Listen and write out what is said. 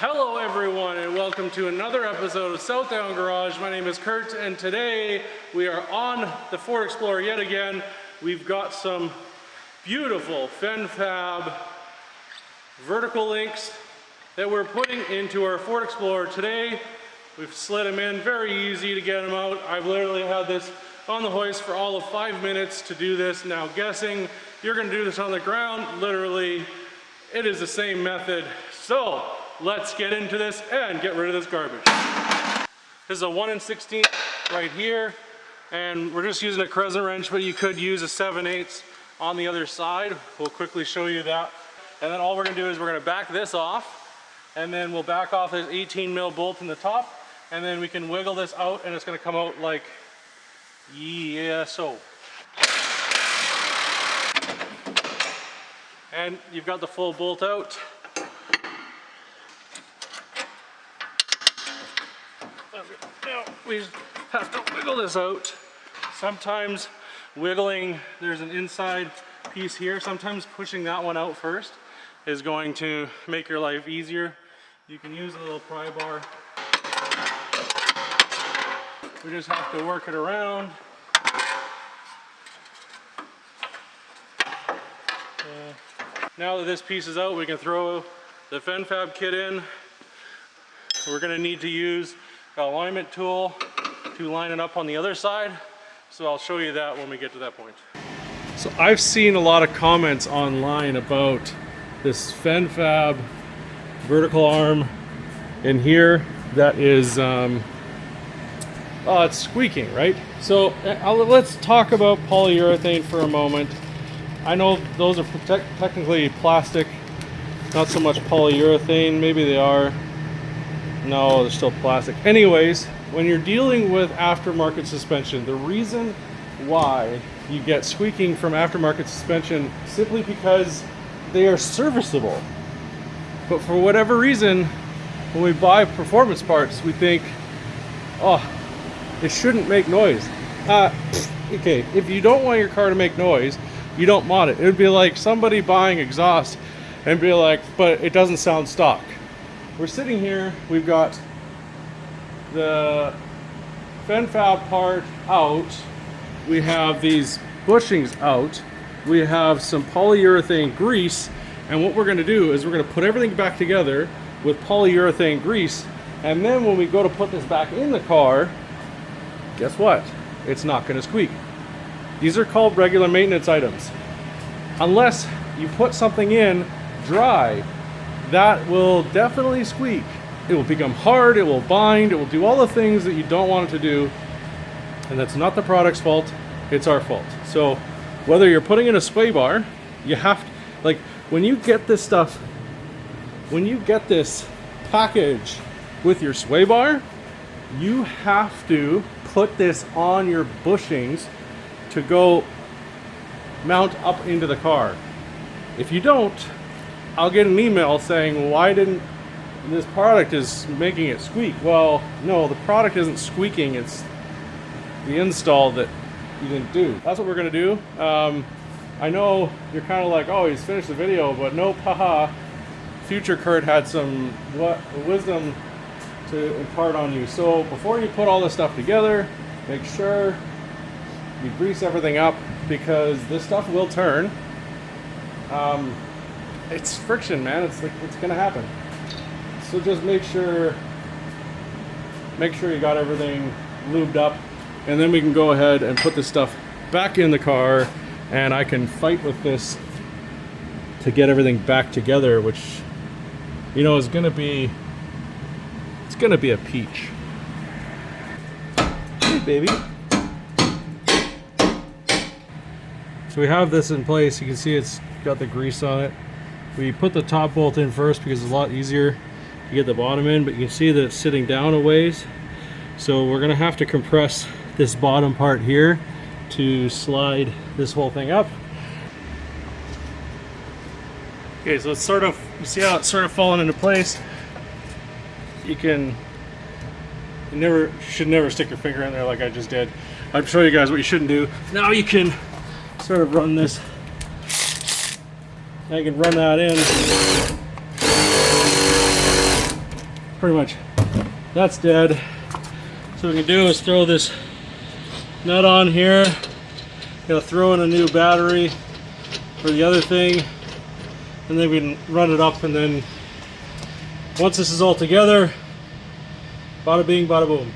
Hello everyone and welcome to another episode of Southdown Garage. My name is Kurt and today we are on the Ford Explorer yet again. We've got some beautiful FenFab Vertical links that we're putting into our Ford Explorer today. We've slid them in, very easy to get them out. I've literally had this on the hoist for all of 5 minutes to do this. Now guessing you're gonna do this on the ground, literally it is the same method. So let's get into this and get rid of this garbage. This is a 1 16 right here, and we're just using a crescent wrench, but you could use a 7/8 on the other side. We'll quickly show you that. And then all we're gonna do is we're gonna back this off, and then we'll back off this 18 mil bolt in the top, and then we can wiggle this out and it's gonna come out like, so. And you've got the full bolt out. Now we just have to wiggle this out. Sometimes wiggling, there's an inside piece here. Sometimes pushing that one out first is going to make your life easier. You can use a little pry bar. We just have to work it around. Now that this piece is out, we can throw the FenFab kit in. We're going to need to use an alignment tool to line it up on the other side. So I'll show you that when we get to that point. So I've seen a lot of comments online about this FenFab vertical arm in here that is, it's squeaking, right? So let's talk about polyurethane for a moment. I know those are technically plastic, not so much polyurethane. Maybe they are. No, they're still plastic. Anyways, when you're dealing with aftermarket suspension, the reason why you get squeaking from aftermarket suspension simply because they are serviceable. But for whatever reason, when we buy performance parts, we think, oh, it shouldn't make noise. Okay, if you don't want your car to make noise, you don't mod it. It would be like somebody buying exhaust and be like, but it doesn't sound stock. We're sitting here, we've got the FenFab part out, we have these bushings out, we have some polyurethane grease, and what we're going to do is we're going to put everything back together with polyurethane grease, and then when we go to put this back in the car, guess what? It's not going to squeak. These are called regular maintenance items. Unless you put something in dry, that will definitely squeak. It will become hard, it will bind, it will do all the things that you don't want it to do. And that's not the product's fault, it's our fault. So whether you're putting in a sway bar, you have to, like when you get this stuff, when you get this package with your sway bar, you have to put this on your bushings to go mount up into the car. If you don't, I'll get an email saying, why didn't this product is making it squeak? Well, no, the product isn't squeaking, it's the install that you didn't do. That's what we're gonna do. I know you're kind of like, oh, he's finished the video, but nope, haha. Future Kurt had some wisdom to impart on you. So before you put all this stuff together, make sure you grease everything up because this stuff will turn. It's friction, man. It's gonna happen. So just make sure you got everything lubed up, and then we can go ahead and put this stuff back in the car, and I can fight with this to get everything back together, which you know is gonna be a peach. Hey, baby. So we have this in place. You can see it's got the grease on it. We put the top bolt in first because it's a lot easier to get the bottom in, but you can see that it's sitting down a ways. So we're gonna have to compress this bottom part here to slide this whole thing up. Okay, so it's sort of, you see how it's sort of falling into place? You should never stick your finger in there like I just did. I'll show you guys what you shouldn't do. Now you can sort of run this. I can run that in. pretty much, that's dead. So what we can do is throw this nut on here. Gotta throw in a new battery for the other thing, and then we can run it up, and then once this is all together, bada bing, bada boom.